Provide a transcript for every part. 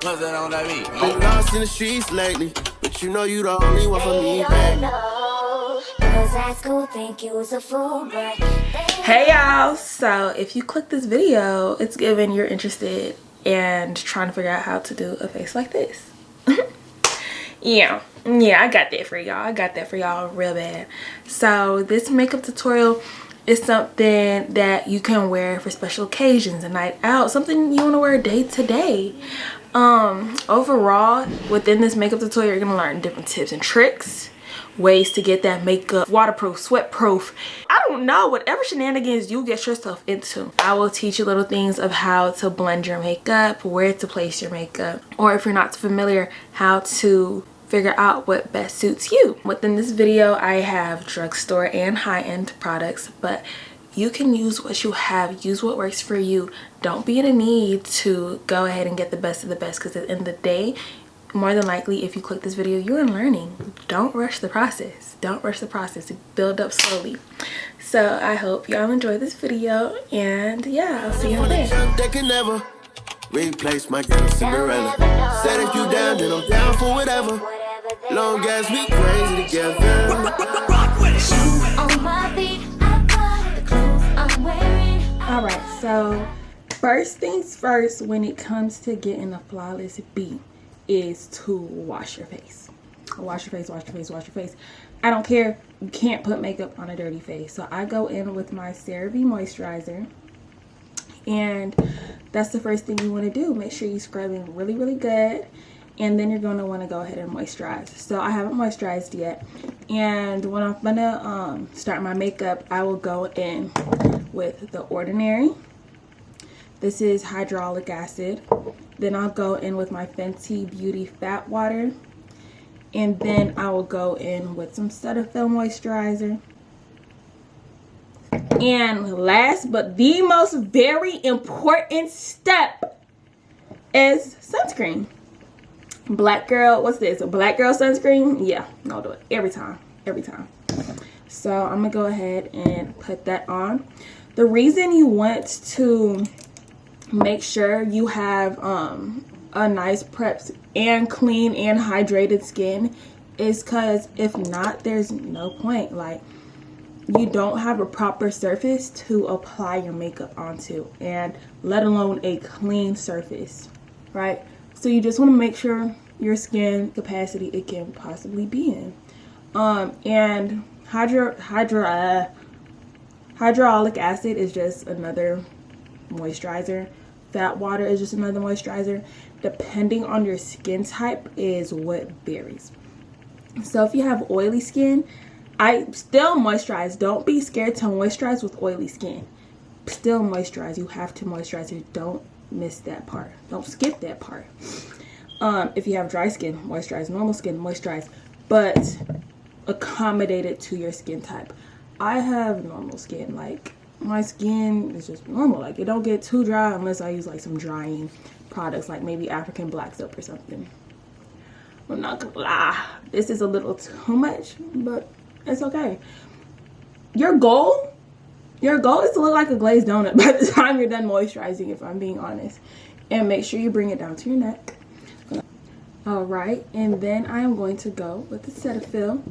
Been lost in the streets lately, but you know you the only one for me, baby. Hey y'all, so if you click this video, it's given you're interested and trying to figure out how to do a face like this. yeah, I got that for y'all real bad. So this makeup tutorial is something that you can wear for special occasions, a night out, something you want to wear day to day. Overall, within this makeup tutorial, you're gonna learn different tips and tricks, ways to get that makeup waterproof, sweat proof. I don't know, whatever shenanigans you get yourself into. I will teach you little things of how to blend your makeup, where to place your makeup, or if you're not familiar, how to figure out what best suits you. Within this video, I have drugstore and high-end products, but you can use what you have, use what works for you. Don't be in a need to go ahead and get the best of the best, because at the end of the day, more than likely, if you click this video, you're learning. Don't rush the process. Don't rush the process. Build up slowly. So I hope y'all enjoy this video, and yeah, I'll see you there. They can never replace my girl Cinderella. Said if you down, then I'm down for whatever. Long as we crazy together. Alright, so first things first, when it comes to getting a flawless beat, is to wash your face. Wash your face, wash your face, wash your face. I don't care. You can't put makeup on a dirty face. So I go in with my Serum moisturizer. And that's the first thing you want to do. Make sure you scrub in really, really good. And then you're going to want to go ahead and moisturize. So I haven't moisturized yet. And when I'm going to start my makeup, I will go in with The Ordinary. This is hyaluronic acid. Then I'll go in with my Fenty Beauty Fat Water. And then I will go in with some Cetaphil moisturizer. And last but the most very important step is sunscreen. Black girl, what's this? A black girl sunscreen? Yeah, I'll do it every time. Every time. So I'm gonna go ahead and put that on. The reason you want to make sure you have a nice prepped and clean and hydrated skin is because if not, there's no point. Like, you don't have a proper surface to apply your makeup onto, and let alone a clean surface, right? So you just want to make sure your skin capacity it can possibly be in. And hyaluronic acid is just another moisturizer. Fat water is just another moisturizer. Depending on your skin type is what varies. So if you have oily skin, I still moisturize. Don't be scared to moisturize with oily skin. Still moisturize. You have to moisturize. You don't miss that part. Don't skip that part. If you have dry skin, moisturize. Normal skin, moisturize. But accommodate it to your skin type. I have normal skin. Like, my skin is just normal. Like, it don't get too dry unless I use like some drying products, like maybe African black soap or something. I'm not gonna lie, this is a little too much, but it's okay. Your goal is to look like a glazed donut by the time you're done moisturizing, if I'm being honest. And make sure you bring it down to your neck. Alright, and then I am going to go with the Cetaphil.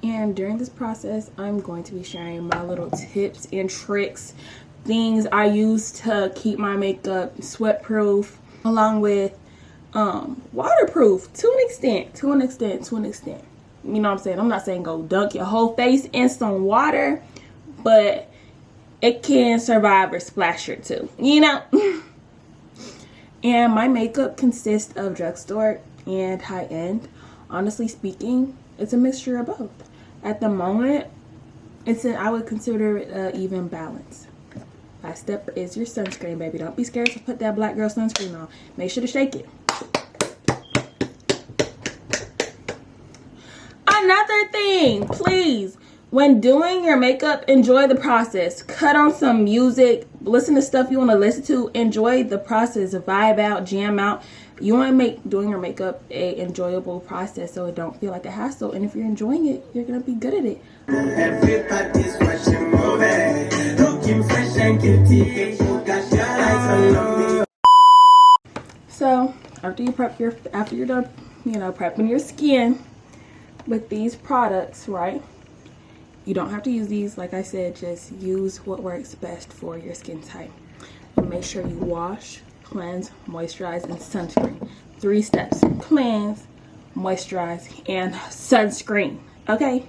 And during this process, I'm going to be sharing my little tips and tricks, things I use to keep my makeup sweat proof, along with waterproof to an extent. You know what I'm saying? I'm not saying go dunk your whole face in some water, but it can survive a splash or two, you know? And my makeup consists of drugstore and high-end. Honestly speaking, it's a mixture of both. At the moment, I would consider it an even balance. Last step is your sunscreen, baby. Don't be scared to put that black girl sunscreen on. Make sure to shake it. Another thing, please, when doing your makeup, enjoy the process. Cut on some music, listen to stuff you want to listen to, enjoy the process, vibe out, jam out. You want to make doing your makeup a enjoyable process so it don't feel like a hassle. And if you're enjoying it, you're going to be good at it. Everybody's watching moving, looking fresh and guilty. So after you're done, you know, prepping your skin with these products, right? You don't have to use these. Like I said, just use what works best for your skin type. And make sure you wash, cleanse, moisturize, and sunscreen. 3 steps: cleanse, moisturize, and sunscreen. Okay?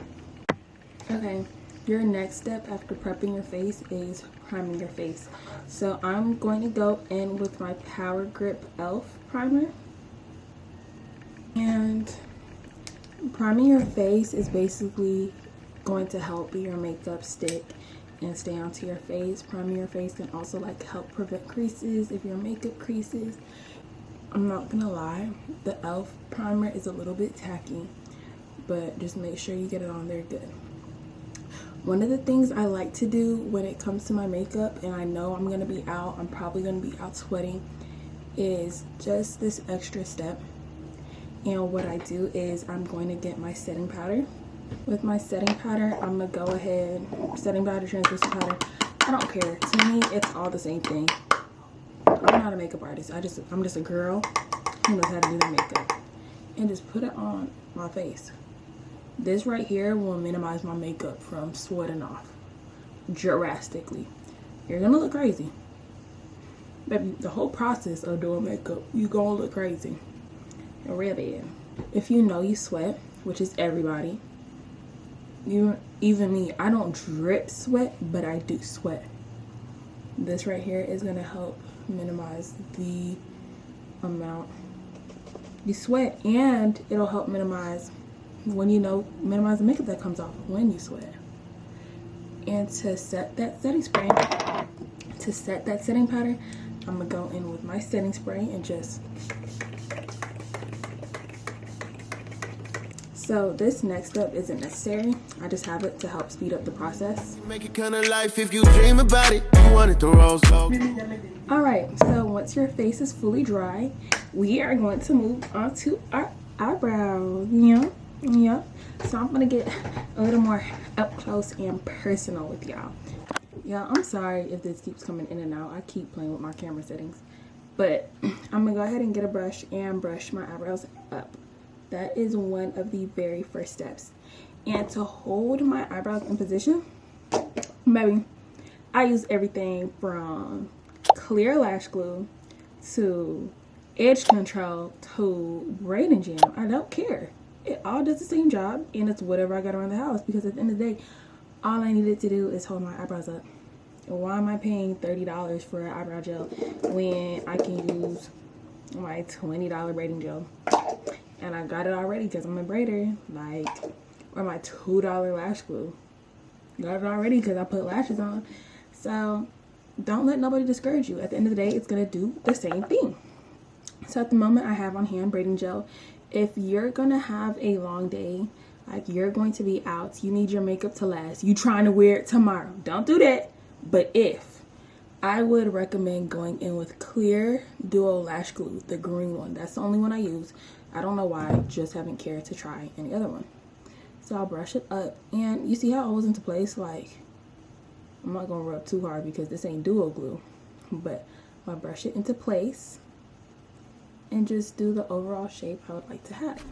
Okay. Your next step after prepping your face is priming your face. So I'm going to go in with my Power Grip e.l.f. primer. And priming your face is basically going to help your makeup stick and stay onto your face. Priming your face can also like help prevent creases if your makeup creases. I'm not gonna lie, the e.l.f. primer is a little bit tacky, but just make sure you get it on there good. One of the things I like to do when it comes to my makeup, and I know I'm gonna be out, I'm probably gonna be out sweating, is just this extra step. And what I do is I'm going to get my setting powder. With my setting powder, I'm gonna go ahead, setting powder, translucent powder, I don't care. To me, it's all the same thing. I'm not a makeup artist. I'm just a girl who knows how to do the makeup. And just put it on my face. This right here will minimize my makeup from sweating off drastically. You're gonna look crazy. Baby, the whole process of doing makeup, you gonna look crazy. Real bad. If you know you sweat, which is everybody, even me, I don't drip sweat, but I do sweat. This right here is gonna help minimize the amount you sweat, and it'll help minimize minimize the makeup that comes off when you sweat. And to set that setting spray, to set that setting powder, I'm gonna go in with my setting spray and just. So this next step isn't necessary. I just have it to help speed up the process. Make it kind of life if you dream about it. You want it to roll slow. Alright, so once your face is fully dry, we are going to move on to our eyebrows. Yeah. So I'm gonna get a little more up close and personal with y'all. Yeah, I'm sorry if this keeps coming in and out. I keep playing with my camera settings. But I'm gonna go ahead and get a brush and brush my eyebrows up. That is one of the very first steps. And to hold my eyebrows in position, baby, I use everything from clear lash glue to edge control to braiding gel. I don't care. It all does the same job, and it's whatever I got around the house, because at the end of the day, all I needed to do is hold my eyebrows up. Why am I paying $30 for an eyebrow gel when I can use my $20 braiding gel? And I got it already because I'm a braider, or my $2 lash glue. Got it already because I put lashes on. So don't let nobody discourage you. At the end of the day, it's gonna do the same thing. So at the moment, I have on hand braiding gel. If you're gonna have a long day, like you're going to be out, you need your makeup to last, you trying to wear it tomorrow, don't do that. But I would recommend going in with clear duo lash glue, the green one. That's the only one I use. I don't know why, I just haven't cared to try any other one. So I'll brush it up, and you see how it holds into place? Like, I'm not gonna rub too hard because this ain't duo glue, but I'll brush it into place and just do the overall shape I would like to have.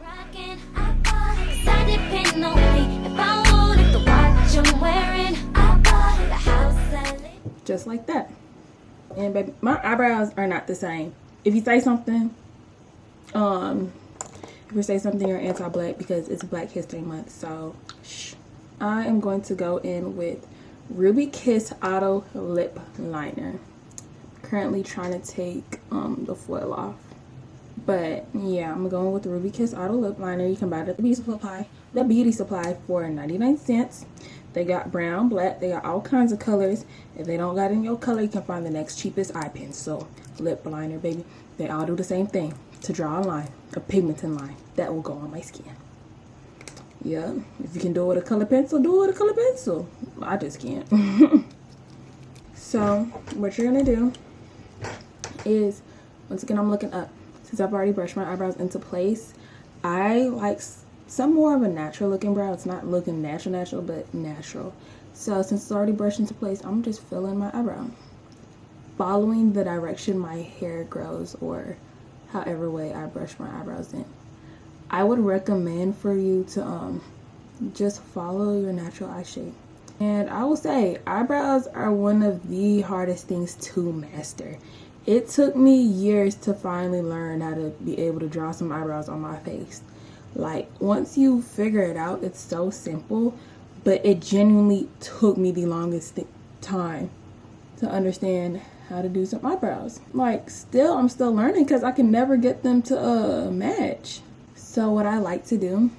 Just like that. And baby, my eyebrows are not the same. If you say something, you're anti-black because it's Black History Month, so shh. I am going to go in with Ruby Kiss Auto Lip Liner. Currently trying to take the foil off. But yeah, I'm going with the Ruby Kiss Auto Lip Liner. You can buy it at the beauty supply for 99 cents. They got brown, black, they got all kinds of colors. If they don't got in your color, you can find the next cheapest eye pen. So lip liner, baby, they all do the same thing. To draw a line, a pigmented line that will go on my skin. Yeah, if you can do it with a color pencil, do it with a color pencil. I just can't. So what you're gonna do is, once again, I'm looking up. Since I've already brushed my eyebrows into place, I like some more of a natural looking brow. It's not looking natural, but natural. So since it's already brushed into place, I'm just filling my eyebrow, following the direction my hair grows, or however way I brush my eyebrows in. I would recommend for you to just follow your natural eye shape. And I will say, eyebrows are one of the hardest things to master. It took me years to finally learn how to be able to draw some eyebrows on my face. Like, once you figure it out, it's so simple, but it genuinely took me the longest time to understand how to do some eyebrows. Like, I'm still learning because I can never get them to match. So what I like to do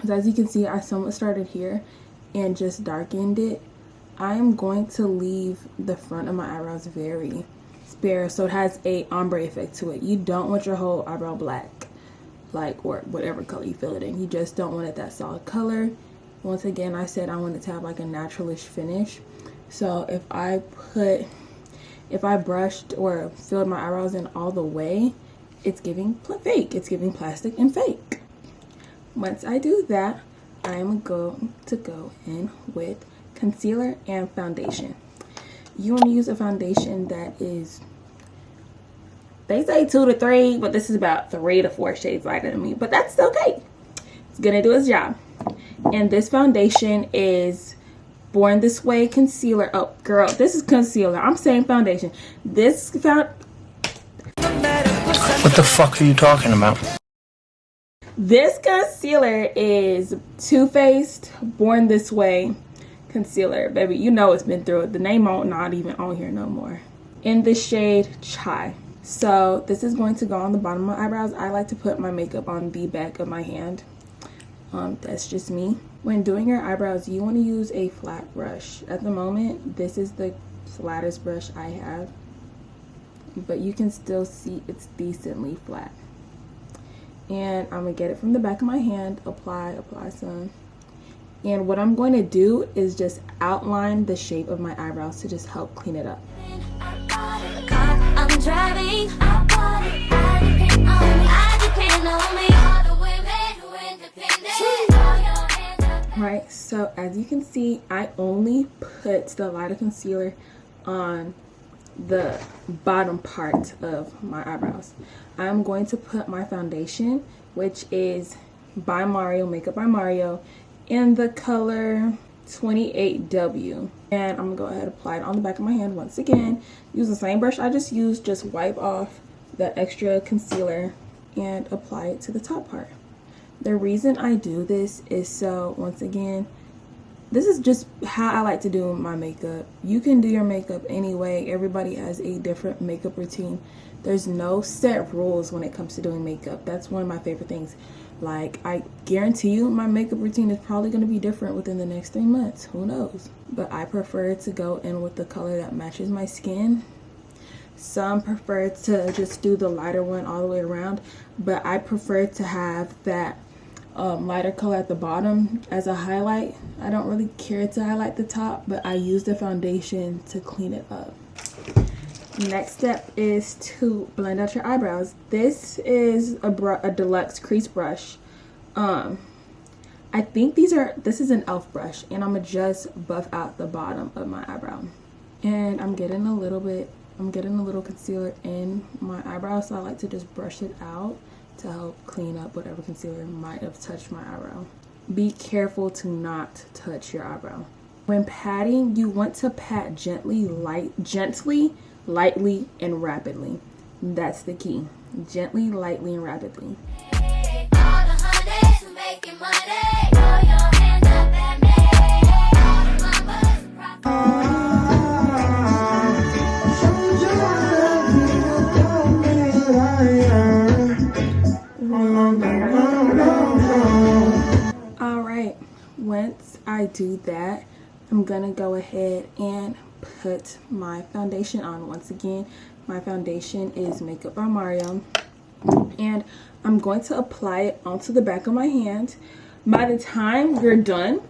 is, as you can see, I somewhat started here and just darkened it. I am going to leave the front of my eyebrows very spare so it has a ombre effect to it. You don't want your whole eyebrow black, like, or whatever color you fill it in. You just don't want it that solid color. Once again, I said I wanted to have like a naturalish finish. So if I brushed or filled my eyebrows in all the way, it's giving fake. It's giving plastic and fake. Once I do that, I am going to go in with concealer and foundation. You want to use a foundation that is, they say 2 to 3, but this is about 3 to 4 shades lighter than me, but that's okay. It's gonna do its job. And this foundation is Born This Way concealer. Oh girl, this is concealer. I'm saying foundation. What the fuck are you talking about? This concealer is Too Faced Born This Way concealer. Baby, you know it's been through it. The name not even on here no more. In the shade Chai. So this is going to go on the bottom of my eyebrows. I like to put my makeup on the back of my hand. That's just me. When doing your eyebrows, you want to use a flat brush. At the moment, this is the flattest brush I have, but you can still see it's decently flat. And I'm gonna get it from the back of my hand, apply some. And what I'm going to do is just outline the shape of my eyebrows to just help clean it up. I'm driving, I depend on me. All the women who independent. Right, so as you can see, I only put the lighter concealer on the bottom part of my eyebrows. I'm going to put my foundation, which is by Mario, Makeup by Mario, in the color 28W. And I'm gonna go ahead and apply it on the back of my hand once again. Use the same brush I just used, just wipe off the extra concealer and apply it to the top part. The reason I do this is so, once again, this is just how I like to do my makeup. You can do your makeup anyway. Everybody has a different makeup routine. There's no set rules when it comes to doing makeup. That's one of my favorite things. Like, I guarantee you my makeup routine is probably going to be different within the next 3 months. Who knows? But I prefer to go in with the color that matches my skin. Some prefer to just do the lighter one all the way around, but I prefer to have that lighter color at the bottom as a highlight. I don't really care to highlight the top, but I use the foundation to clean it up. Next step is to blend out your eyebrows. This is a deluxe crease brush. I think this is an e.l.f. brush, and I'm gonna just buff out the bottom of my eyebrow. And I'm getting a little concealer in my eyebrow, so I like to just brush it out to help clean up whatever concealer might have touched my eyebrow. Be careful to not touch your eyebrow. When patting, you want to pat gently, lightly, and rapidly. That's the key. Gently, lightly, and rapidly. Alright, once I do that, I'm gonna go ahead and put my foundation on. Once again, my foundation is Makeup by Mario, and I'm going to apply it onto the back of my hand. By the time you're done,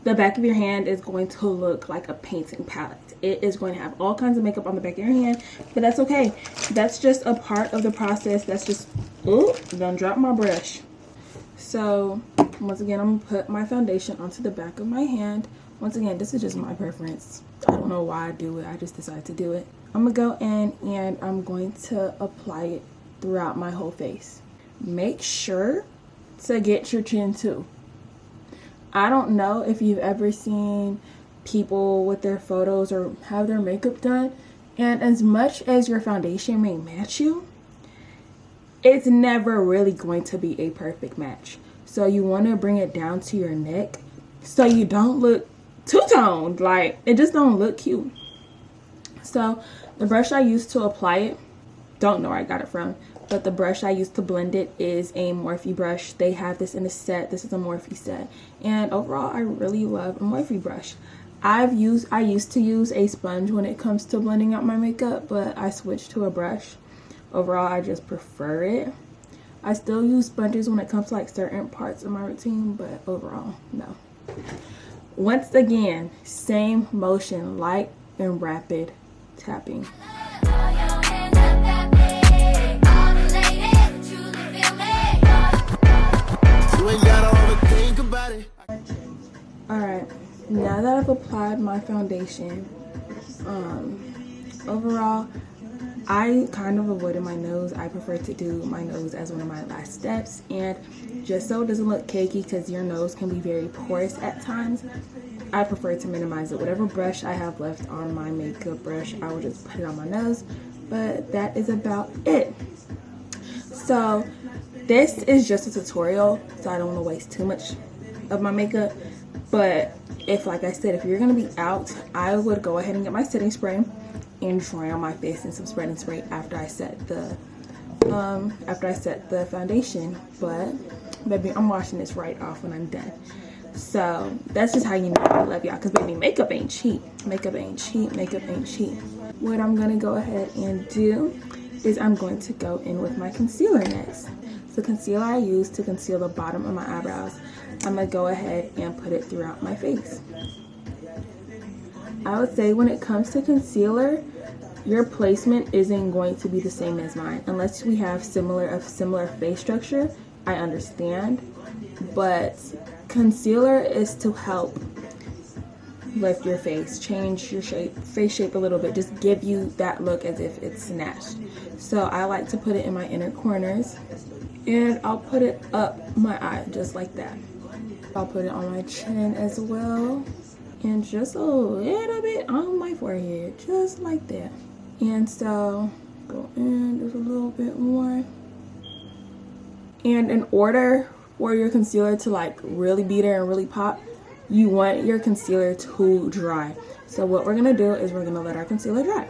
the back of your hand is going to look like a painting palette. It is going to have all kinds of makeup on the back of your hand, but that's okay. That's just a part of the process. That's just, ooh, don't drop my brush. So once again, I'm gonna put my foundation onto the back of my hand. Once again, this is just my preference. I don't know why I do it. I just decided to do it. I'm gonna go in and I'm going to apply it throughout my whole face. Make sure to get your chin too. I don't know if you've ever seen people with their photos or have their makeup done, and as much as your foundation may match you, it's never really going to be a perfect match. So you want to bring it down to your neck so you don't look two-toned, like it just don't look cute. So the brush I use to apply it, don't know where I got it from, but the brush I use to blend it is a Morphe brush. They have this in a set. This is a Morphe set, and overall I really love a Morphe brush. I used to use a sponge when it comes to blending out my makeup, but I switched to a brush. Overall, I just prefer it. I still use sponges when it comes to like certain parts of my routine, but overall, no. Once again, same motion, light and rapid tapping. Alright, now that I've applied my foundation, overall, I kind of avoided my nose. I prefer to do my nose as one of my last steps, and just so it doesn't look cakey, because your nose can be very porous at times, I prefer to minimize it. Whatever brush I have left on my makeup brush, I will just put it on my nose, but that is about it. So this is just a tutorial, so I don't want to waste too much of my makeup, but if, like I said, if you're going to be out, I would go ahead and get my setting spray and dry on my face and some spreading spray after I set the foundation. But baby, I'm washing this right off when I'm done. So that's just how you know I love y'all, because baby, makeup ain't cheap. Makeup ain't cheap. Makeup ain't cheap. What I'm gonna go ahead and do is I'm going to go in with my concealer next. The concealer I use to conceal the bottom of my eyebrows, I'm gonna go ahead and put it throughout my face. I would say when it comes to concealer, your placement isn't going to be the same as mine. Unless we have similar face structure, I understand. But concealer is to help lift your face, change your face shape a little bit, just give you that look as if it's snatched. So I like to put it in my inner corners, and I'll put it up my eye just like that. I'll put it on my chin as well, and just a little bit on my forehead, just like that. And so go in just a little bit more. And in order for your concealer to like really be there and really pop, you want your concealer to dry. So what we're gonna do is we're gonna let our concealer dry.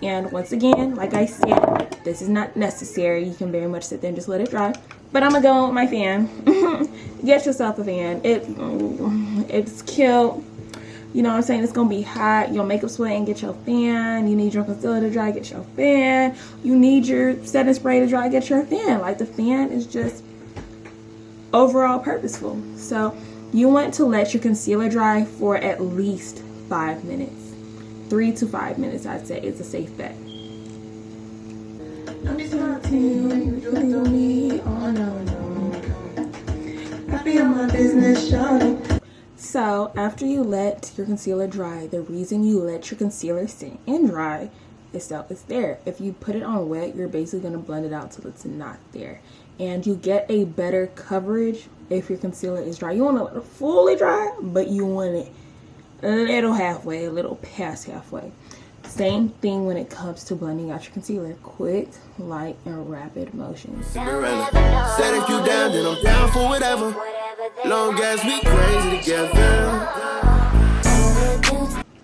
And once again, like I said, this is not necessary. You can very much sit there and just let it dry. But I'm gonna go with my fan. Get yourself a fan. It's cute. You know what I'm saying? It's gonna be hot. Your makeup sweating, get your fan. You need your concealer to dry, get your fan. You need your setting spray to dry, get your fan. Like, the fan is just overall purposeful. So you want to let your concealer dry for at least 5 minutes. 3 to 5 minutes, I'd say, is a safe bet. I'm just not you do me, oh no. I be on my business, shawty. So after you let your concealer dry, the reason you let your concealer sit and dry is so it's there. If you put it on wet, you're basically going to blend it out till it's not there. And you get a better coverage if your concealer is dry. You want to let it fully dry, but you want it a little halfway, a little past halfway. Same thing when it comes to blending out your concealer. Quick, light, and rapid motions. Cinderella. Said if you down, then I'm down for whatever. Long as we crazy together.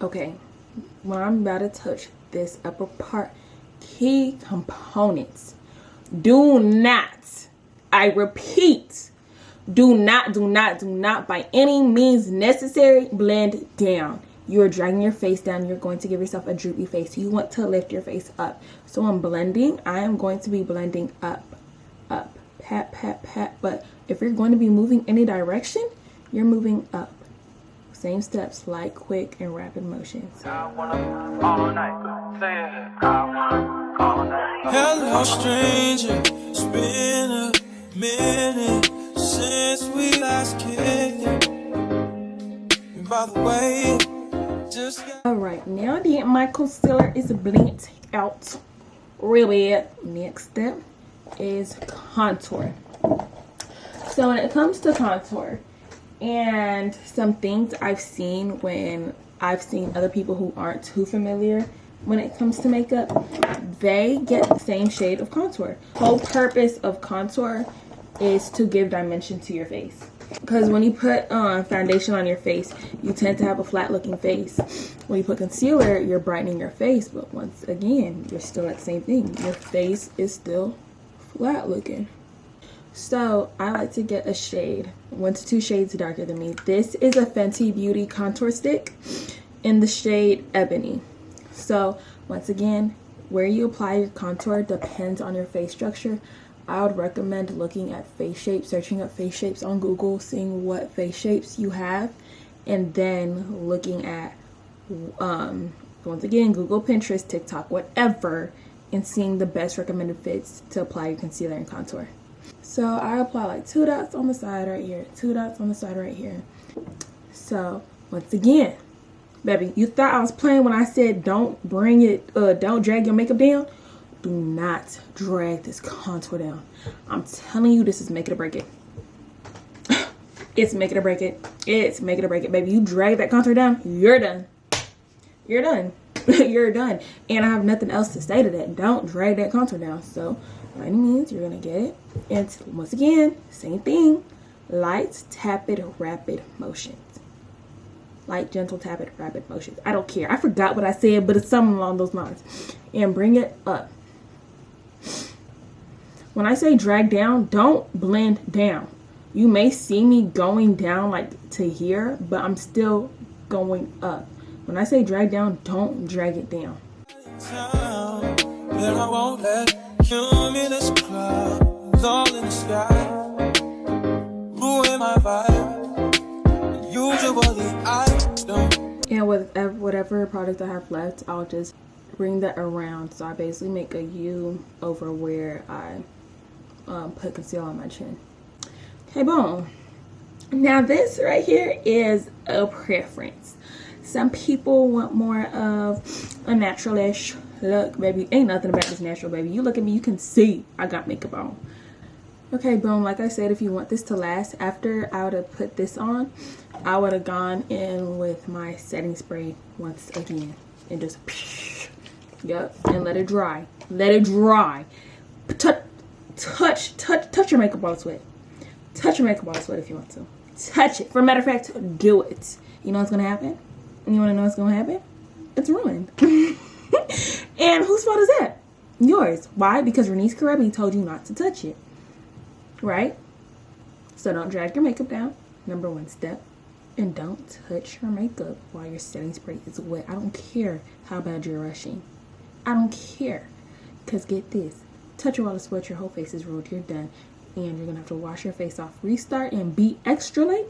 Okay, when I'm about to touch this upper part, key components. Do not, I repeat, do not by any means necessary blend down. You're dragging your face down. You're going to give yourself a droopy face. You want to lift your face up. So when blending, I am going to be blending up, pat, pat, pat. But if you're going to be moving any direction, you're moving up. Same steps, light, quick, and rapid motions. Hello, stranger. It's been a minute since we last kicked it. And by the way, alright, now that my concealer is blended out real bad, next step, is contour. So when it comes to contour and some things I've seen when I've seen other people who aren't too familiar when it comes to makeup, they get the same shade of contour. Whole purpose of contour is to give dimension to your face. Because when you put foundation on your face, you tend to have a flat looking face. When you put concealer, you're brightening your face, but once again, you're still at the same thing. Your face is still flat looking. So I like to get a shade 1 to 2 shades darker than me. This is a Fenty Beauty contour stick in the shade Ebony. So once again, where you apply your contour depends on your face structure. I would recommend looking at face shapes, searching up face shapes on Google, seeing what face shapes you have, and then looking at once again, Google, Pinterest, TikTok, whatever, and seeing the best recommended fits to apply your concealer and contour. So I apply like 2 dots on the side right here, 2 dots on the side right here. So once again, baby, you thought I was playing when I said don't don't drag your makeup down? Do not drag this contour down. I'm telling you, this is make it or break it. It's make it or break it. It's make it or break it, baby. You drag that contour down, you're done. You're done. You're done. And I have nothing else to say to that. Don't drag that contour down. So by any means, you're gonna get it. And once again, same thing. Light, tepid, rapid motions. Light, gentle, tepid, rapid motions. I don't care. I forgot what I said, but it's something along those lines. And bring it up. When I say drag down, don't blend down. You may see me going down like to here, but I'm still going up. When I say drag down, don't drag it down. Then I won't let cumulus clouds all in the sky ruin my vibe. Usually I don't. And with whatever product I have left, I'll just bring that around. So I basically make a U over where I put concealer on my chin. Okay, boom. Now this right here is a preference. Some people want more of a natural-ish look, baby. Ain't nothing about this natural, baby. You look at me, you can see I got makeup on. Okay, boom. Like I said, if you want this to last, after I would have put this on, I would have gone in with my setting spray once again and just yep, and let it dry. Let it dry. Touch your makeup while it's wet. Touch your makeup while it's wet if you want to. Touch it. For a matter of fact, do it. You know what's gonna happen? You wanna know what's gonna happen? It's ruined. And whose fault is that? Yours. Why? Because Renice Karebi told you not to touch it. Right? So don't drag your makeup down. Number 1 step. And don't touch your makeup while your setting spray is wet. I don't care how bad you're rushing. I don't care. Because get this. Touch it while it's wet. Your whole face is ruined. You're done. And you're going to have to wash your face off. Restart and be extra late.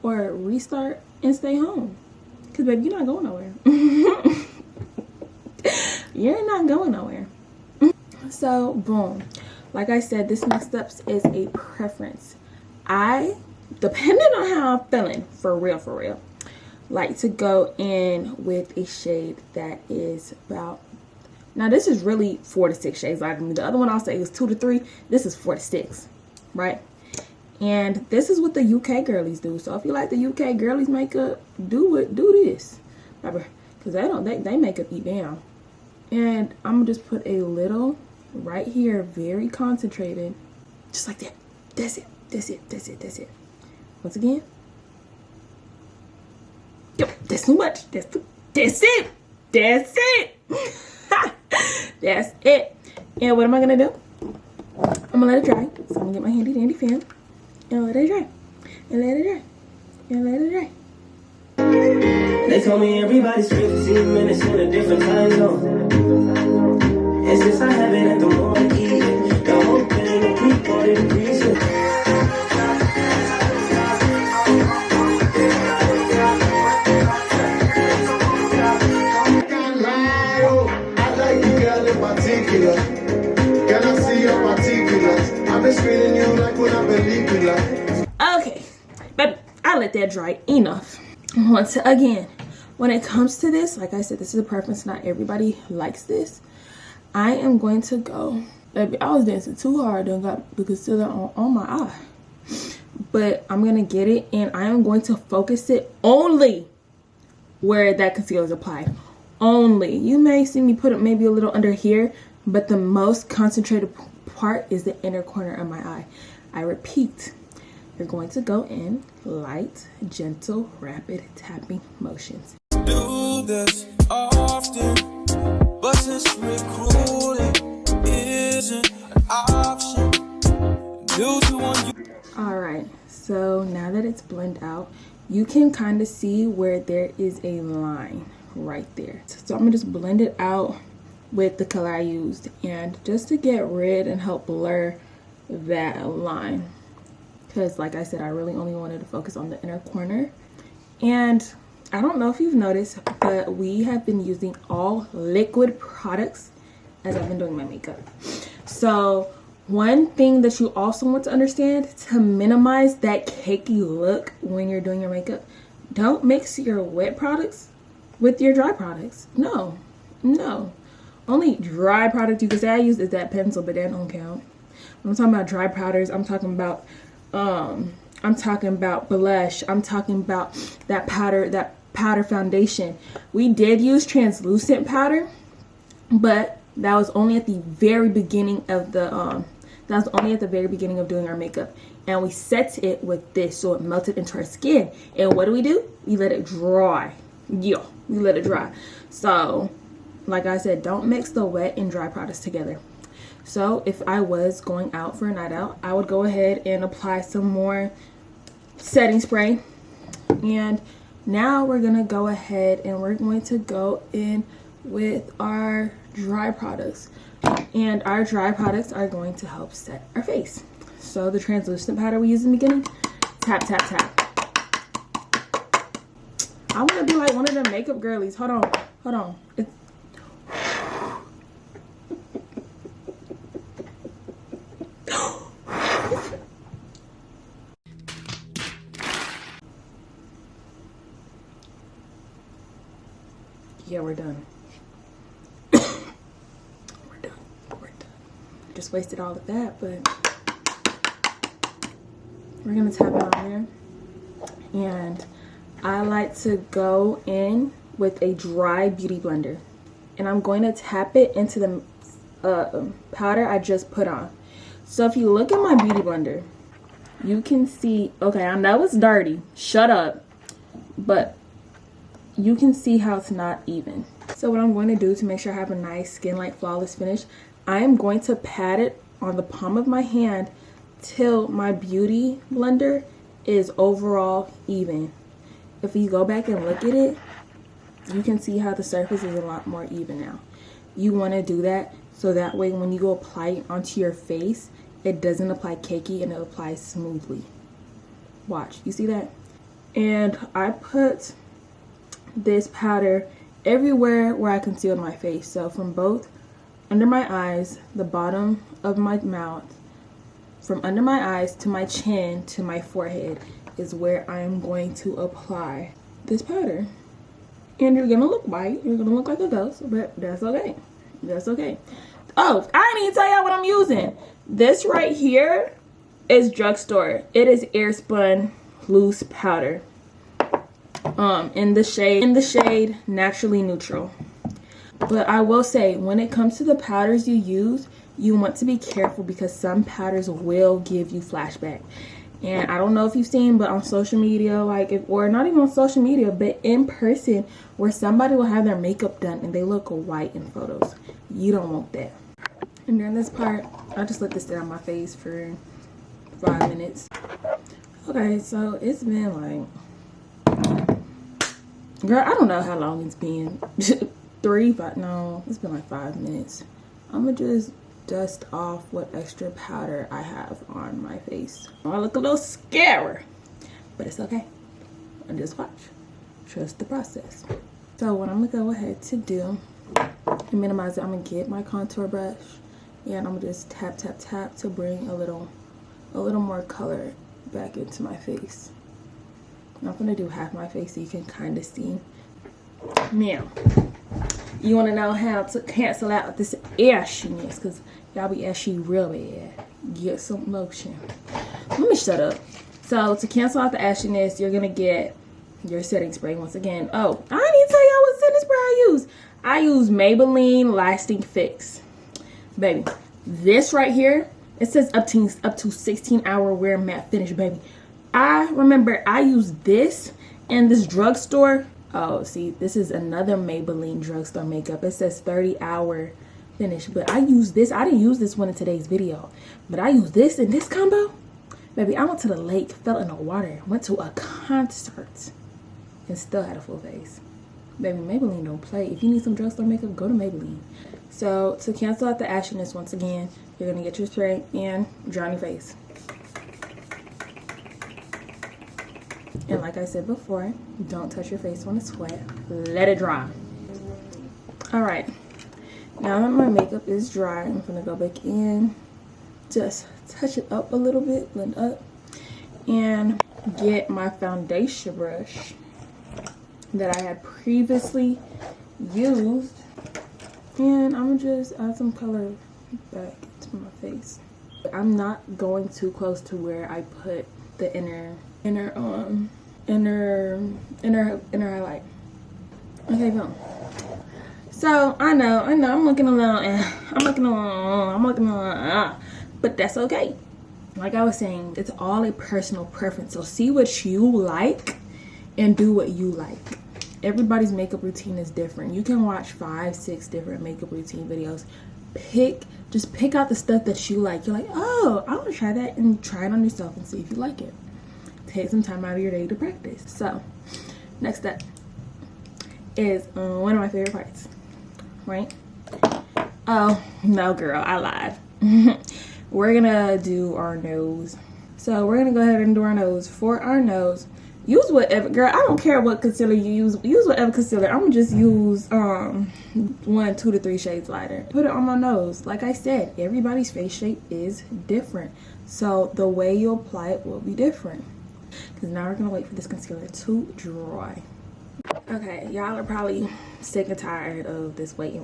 Or restart and stay home. Because, baby, you're not going nowhere. You're not going nowhere. So, boom. Like I said, this next step is a preference. I, depending on how I'm feeling, for real, like to go in with a shade that is about, now this is really 4 to 6 shades lighter than me. The other one I'll say is 2 to 3. This is 4 to 6, right? And this is what the UK girlies do. So if you like the UK girlies makeup, do this. Because they makeup eat down. And I'm going to just put a little right here, very concentrated. Just like that. That's it. Once again. Yep, that's too much. That's it. That's it. And what am I going to do? I'm going to let it dry. So I'm going to get my handy dandy fan. And let it dry. And let it dry. And let it dry. They told me everybody's 15 minutes in a different time zone. And since I have it at the morning, the whole thing pre-recorded reason. I like you, girl, in particular. Can I see your particulars? I've been screening you like when I've been leaving like. Okay, but I let that dry enough. Once again, when it comes to this, like I said, this is a preference. Not everybody likes this. I am going to go Baby, I was dancing too hard and got the concealer on my eye. But I'm gonna get it, and I am going to focus it only where that concealer is applied. Only. You may see me put it maybe a little under here, but the most concentrated part is the inner corner of my eye. I repeat, you're going to go in light, gentle, rapid tapping motions. Do this often, but since recruiting isn't an option, due to one you. Alright, so now that it's blended out, you can kind of see where there is a line right there. So I'm gonna just blend it out with the color I used, and just to get rid and help blur that line, because like I said, I really only wanted to focus on the inner corner. And I don't know if you've noticed, but we have been using all liquid products as I've been doing my makeup. So one thing that you also want to understand, to minimize that cakey look when you're doing your makeup, don't mix your wet products with your dry products. No. Only dry product you can say I use is that pencil, but that don't count. When I'm talking about dry powders, I'm talking about blush. I'm talking about that powder foundation. We did use translucent powder, but that was only at the very beginning of the doing our makeup, and we set it with this so it melted into our skin. And what do? We let it dry. Yeah, we let it dry. So like I said, don't mix the wet and dry products together. So if I was going out for a night out, I would go ahead and apply some more setting spray. And now we're gonna go ahead and we're going to go in with our dry products. And our dry products are going to help set our face. So the translucent powder we used in the beginning, tap, tap, tap. I want to be like one of them makeup girlies. Hold on. Yeah, we're done. We're done. Just wasted all of that, but we're gonna tap it on there. And I like to go in with a dry beauty blender, and I'm going to tap it into the powder I just put on. So if you look at my beauty blender, you can see, okay, I know it's dirty, shut up, but you can see how it's not even. So what I'm going to do to make sure I have a nice skin like flawless finish, I am going to pat it on the palm of my hand till my beauty blender is overall even. If you go back and look at it, you can see how the surface is a lot more even now. You want to do that so that way when you go apply it onto your face, it doesn't apply cakey and it applies smoothly. Watch, you see that? And I put this powder everywhere where I concealed my face. So from both under my eyes, the bottom of my mouth, from under my eyes to my chin to my forehead is where I'm going to apply this powder. And you're gonna look white, you're gonna look like a ghost, but that's okay. That's okay. Oh, I didn't even tell y'all what I'm using. This right here is drugstore. It is Airspun loose powder. In the shade Naturally Neutral. But I will say, when it comes to the powders you use, you want to be careful because some powders will give you flashback. And I don't know if you've seen, but on social media, or not even on social media, but in person, where somebody will have their makeup done and they look white in photos. You don't want that. And during this part, I just let this sit on my face for 5 minutes. Okay, so it's been girl, I don't know how long it's been. 3, 5, no, it's been 5 minutes. I'm gonna just dust off what extra powder I have on my face. I look a little scary, but it's okay. And just watch. Trust the process. So what I'm gonna go ahead to do to minimize it, I'm gonna get my contour brush and I'm gonna just tap, tap, tap to bring a little more color back into my face. I'm gonna do half my face so you can kind of see. Now, You want to know how to cancel out this ashiness, because y'all be ashy real bad. Get some lotion. Let me shut up. So to cancel out the ashiness, you're gonna get your setting spray once again. Oh, I didn't tell y'all what setting spray I use. I use Maybelline Lasting Fix. Baby, this right here, it says up to 16-hour wear matte finish, baby. I remember I used this in this drugstore. Oh, see, this is another Maybelline drugstore makeup. It says 30-hour finish, but I used this. I didn't use this one in today's video, but I used this in this combo. Baby, I went to the lake, fell in the water, went to a concert, and still had a full face. Baby, Maybelline don't play. If you need some drugstore makeup, go to Maybelline. So to cancel out the ashiness once again, you're gonna get your spray and dry on your face. And like I said before, don't touch your face when it's wet. Let it dry. Alright, now that my makeup is dry, I'm gonna go back in, just touch it up a little bit, blend up, and get my foundation brush that I had previously used, and I'm gonna just add some color back to my face. I'm not going too close to where I put the inner highlight. Okay, boom. So I know I'm looking a little, but that's okay. Like I was saying, it's all a personal preference. So see what you like and do what you like. Everybody's makeup routine is different. You can watch 5-6 different makeup routine videos. Just pick out the stuff that you like. You're like, oh, I want to try that, and try it on yourself and see if you like it. Take some time out of your day to practice. So next step is one of my favorite parts, right? Oh no, girl, I lied. We're gonna do our nose. So we're gonna go ahead and do our nose. For our nose, use whatever, girl, I don't care what concealer you use whatever concealer. I'm gonna just use 1, 2 to 3 shades lighter. Put it on my nose. Like I said, everybody's face shape is different, so the way you apply it will be different. Because now we're gonna wait for this concealer to dry. Okay, y'all are probably sick and tired of this waiting,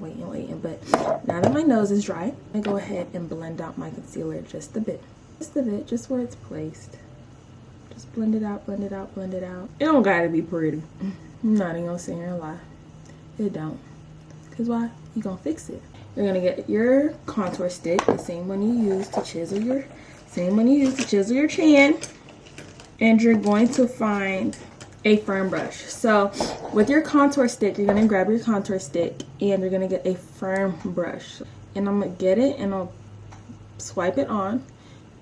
but now that my nose is dry, I'm gonna go ahead and blend out my concealer just a bit, just where it's placed. Just blend it out, blend it out, blend it out. It don't gotta be pretty. I'm not even gonna sit here and lie. It don't. Cause why? You gonna fix it. You're gonna get your contour stick, the same one you use to chisel your chin, and you're going to find a firm brush. So with your contour stick, you're gonna grab your contour stick and you're gonna get a firm brush. And I'm gonna get it and I'll swipe it on,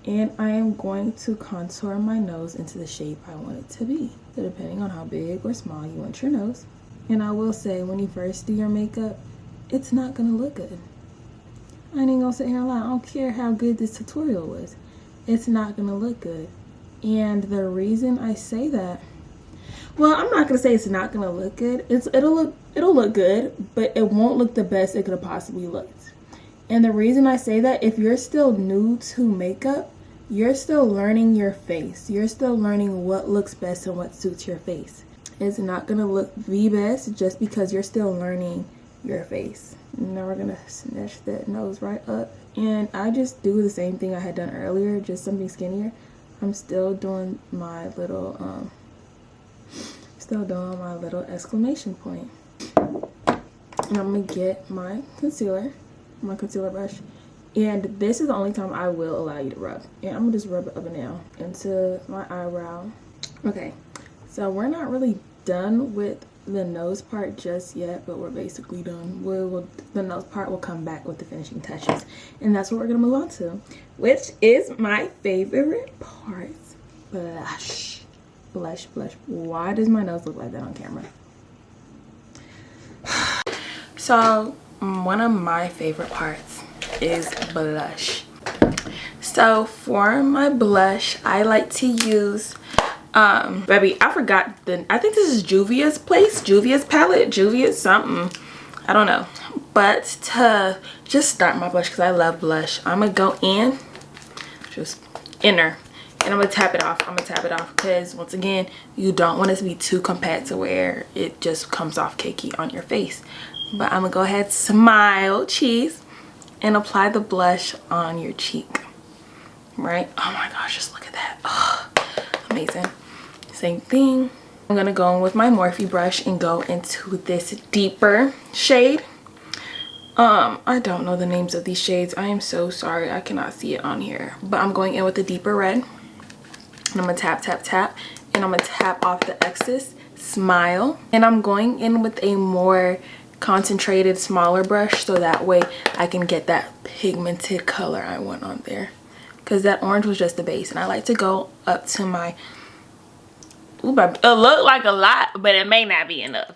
and I am going to contour my nose into the shape I want it to be. So depending on how big or small you want your nose. And I will say, when you first do your makeup, it's not gonna look good. I ain't gonna sit here and lie. I don't care how good this tutorial was. It's not gonna look good. And the reason I say that, well, I'm not gonna say it's not gonna look good. It'll look good, but it won't look the best it could have possibly looked. And the reason I say that, if you're still new to makeup, you're still learning your face. You're still learning what looks best and what suits your face. It's not gonna look the best just because you're still learning your face. Now we're gonna snatch that nose right up. And I just do the same thing I had done earlier, just something skinnier. I'm still doing my little exclamation point. And I'm gonna get my concealer brush, and this is the only time I will allow you to rub. And I'm gonna just rub it up and down into my eyebrow. Okay, so we're not really done with the nose part just yet, but we're basically done. The nose part will come back with the finishing touches, and that's what we're gonna move on to, which is my favorite part: blush. Blush. Why does my nose look like that on camera? So one of my favorite parts is blush. So for my blush, I like to use baby, I forgot I think this is Juvia's palette, Juvia's something, I don't know. But to just start my blush, because I love blush, I'm gonna go in, just inner, and I'm gonna tap it off. Because once again, you don't want it to be too compact to where it just comes off cakey on your face. But I'm gonna go ahead, smile, cheese, and apply the blush on your cheek. Right? Oh my gosh, just look at that. Oh, amazing. Same thing. I'm gonna go in with my Morphe brush and go into this deeper shade. I don't know the names of these shades. I am so sorry, I cannot see it on here. But I'm going in with the deeper red. And I'm gonna tap, tap, tap. And I'm gonna tap off the excess. Smile. And I'm going in with a more concentrated, smaller brush, so that way I can get that pigmented color I want on there. Because that orange was just the base. And I like to go up to my... Ooh, it look like a lot, but it may not be enough.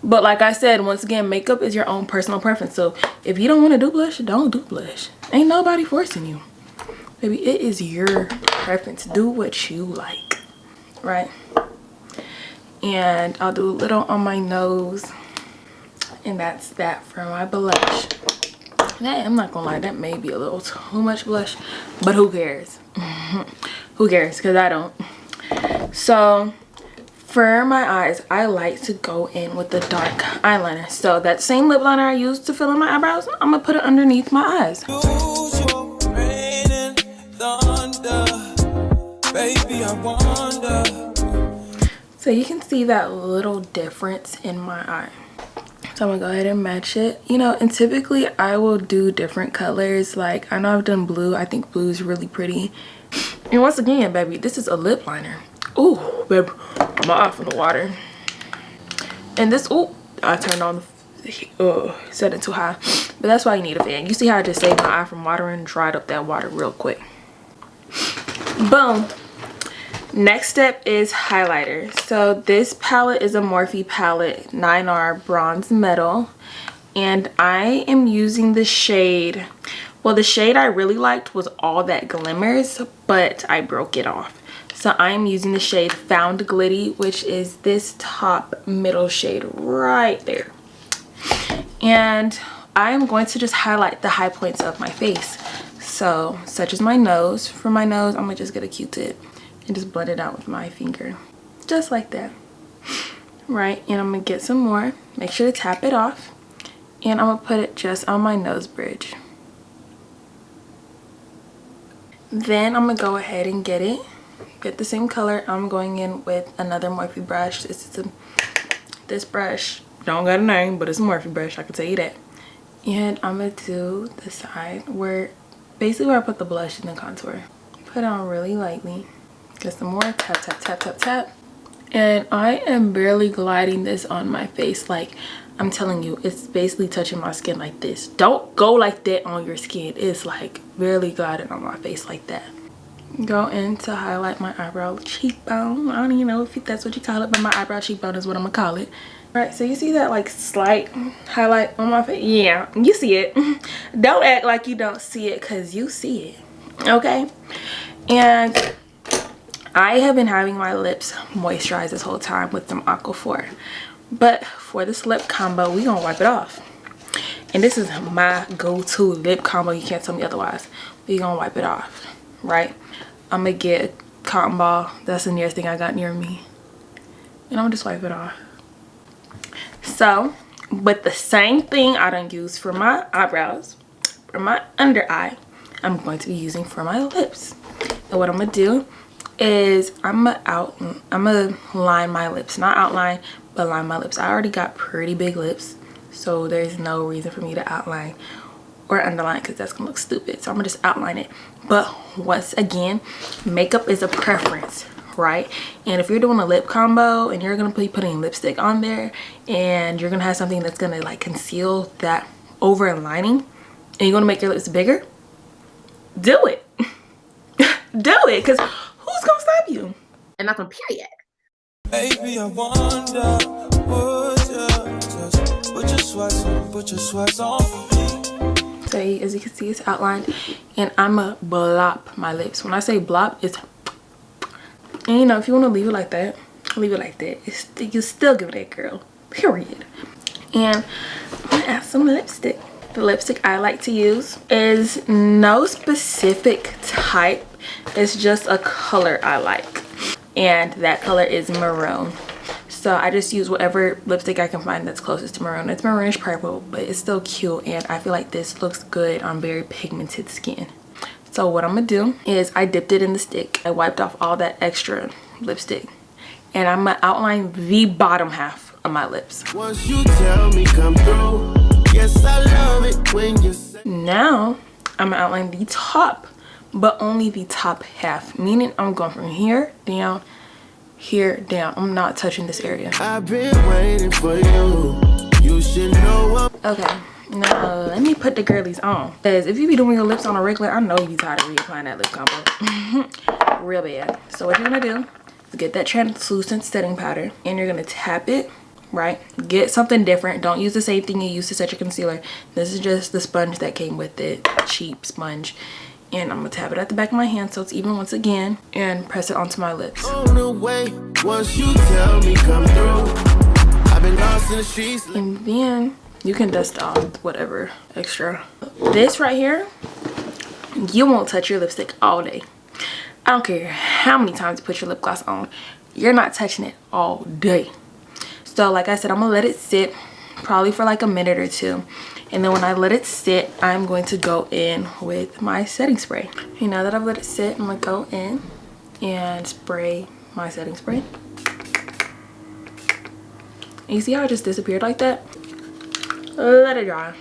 But like I said, once again, makeup is your own personal preference. So if you don't want to do blush, don't do blush. Ain't nobody forcing you. Baby, it is your preference. Do what you like, right? And I'll do a little on my nose. And that's that for my blush. That, I'm not gonna lie, that may be a little too much blush, but who cares? Who cares? Because I don't. So for my eyes, I like to go in with the dark eyeliner. So that same lip liner I used to fill in my eyebrows, I'm gonna put it underneath my eyes. Baby, I wonder. So you can see that little difference in my eye. So I'm gonna go ahead and match it. You know, and typically I will do different colors. Like, I know I've done blue. I think blue is really pretty. And once again, baby, this is a lip liner. Ooh, baby, my eye from the water. And this, ooh, I turned on the, set it too high. But that's why you need a fan. You see how I just saved my eye from watering and dried up that water real quick. Boom. Next step is highlighter. So this palette is a Morphe palette 9R Bronze Metal. And I am using the shade, well, the shade I really liked was All That Glimmers, but I broke it off. So I'm using the shade Found Glitty, which is this top middle shade right there. And I am going to just highlight the high points of my face. So, such as my nose. For my nose, I'm gonna just get a Q-tip and just blend it out with my finger. Just like that. Right, and I'm gonna get some more. Make sure to tap it off. And I'm gonna put it just on my nose bridge. Then I'm gonna go ahead and get the same color. I'm going in with another Morphe brush. This brush don't got a name, but it's a Morphe brush, I can tell you that. And I'm gonna do the side where basically where I put the blush and the contour. Put it on really lightly. Get some more, tap, tap, tap, tap, tap. And I am barely gliding this on my face. Like, I'm telling you, it's basically touching my skin like this. Don't go like that on your skin. It's like barely gliding on my face like that. Go in to highlight my eyebrow cheekbone. I don't even know if that's what you call it, but my eyebrow cheekbone is what I'm gonna call it. All right, so you see that like slight highlight on my face? Yeah, you see it. Don't act like you don't see it, because you see it, okay? And I have been having my lips moisturized this whole time with some Aquaphor. But for this lip combo, we gonna wipe it off. And this is my go-to lip combo. You can't tell me otherwise. We gonna wipe it off, right? I'm gonna get a cotton ball. That's the nearest thing I got near me. And I'm gonna just wipe it off. So, with the same thing I done used for my eyebrows, for my under eye, I'm going to be using for my lips. And what I'm gonna do is I'm gonna line my lips. Not outline, but line my lips. I already got pretty big lips, so there's no reason for me to outline or underline, because that's gonna look stupid. So I'm gonna just outline it. But once again, makeup is a preference, right? And if you're doing a lip combo and you're gonna be putting lipstick on there and you're gonna have something that's gonna like conceal that over lining and you're gonna make your lips bigger, do it. Do it, because who's gonna stop you? And that's on period. Baby, I wonder, put your sweats on me. So as you can see, it's outlined, and I'ma blop my lips. When I say blop, it's, and you know, if you want to leave it like that, leave it like that. You still give it that, girl, period. And I'm gonna add some lipstick. The lipstick I like to use is no specific type. It's just a color I like, and that color is maroon. So I just use whatever lipstick I can find that's closest to maroon. It's maroonish purple, but it's still cute, and I feel like this looks good on very pigmented skin. So what I'm gonna do is I dipped it in the stick. I wiped off all that extra lipstick, and I'm gonna outline the bottom half of my lips. Once you tell me come through, yes, I love it when you say. Now I'm gonna outline the top, but only the top half, meaning I'm going from here down, here down. I'm not touching this area. I've been waiting for you. You should know I'm. Okay, now let me put the girlies on, because if you be doing your lips on a regular, I know you be tired of reapplying that lip combo. Real bad. So what you're gonna do is get that translucent setting powder, and you're gonna tap it, right? Get something different. Don't use the same thing you used to set your concealer. This is just the sponge that came with it, cheap sponge. And I'm gonna tap it at the back of my hand so it's even once again, and press it onto my lips. On the way, once you tell me come through. I've been lost in the streets. And then you can dust off whatever extra. This right here, you won't touch your lipstick all day. I don't care how many times you put your lip gloss on, you're not touching it all day. So like I said, I'm gonna let it sit probably for like a minute or two, and then when I let it sit, I'm going to go in with my setting spray. Okay, now that I've let it sit, I'm gonna go in and spray my setting spray. You see how it just disappeared like that? Let it dry.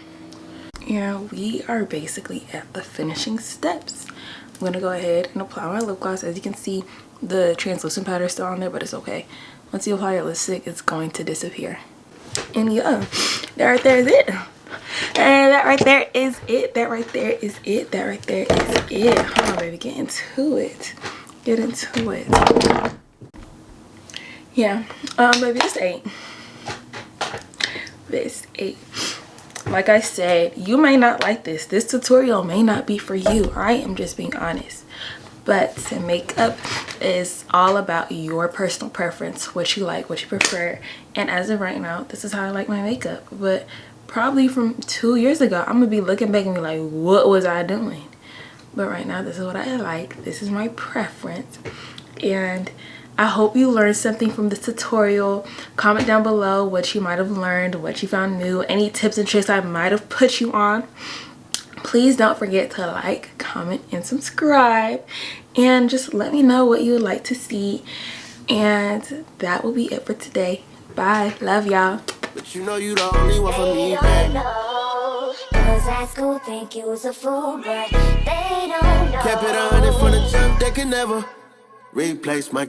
And we are basically at the finishing steps. I'm gonna go ahead and apply my lip gloss. As you can see, the translucent powder is still on there, but it's okay. Once you apply your lipstick, it's going to disappear. And yeah, that right there is it. And that right there is it. That right there is it. That right there is it. Hold on, baby. Get into it. Get into it. Yeah. Baby, this ain't. This ain't. Like I said, you may not like this. This tutorial may not be for you. Alright? I'm just being honest. But makeup is all about your personal preference, what you like, what you prefer. And as of right now, this is how I like my makeup. But probably from 2 years ago, I'm gonna be looking back and be like, what was I doing? But right now, this is what I like. This is my preference. And I hope you learned something from this tutorial. Comment down below what you might have learned, what you found new, any tips and tricks I might have put you on. Please don't forget to like, comment, and subscribe. And just let me know what you would like to see. And that will be it for today. Bye. Love y'all. But you know you the only one for me, baby. Cause at school think you was a fool, but they don't know. Kept it on in front of jump, they can never replace my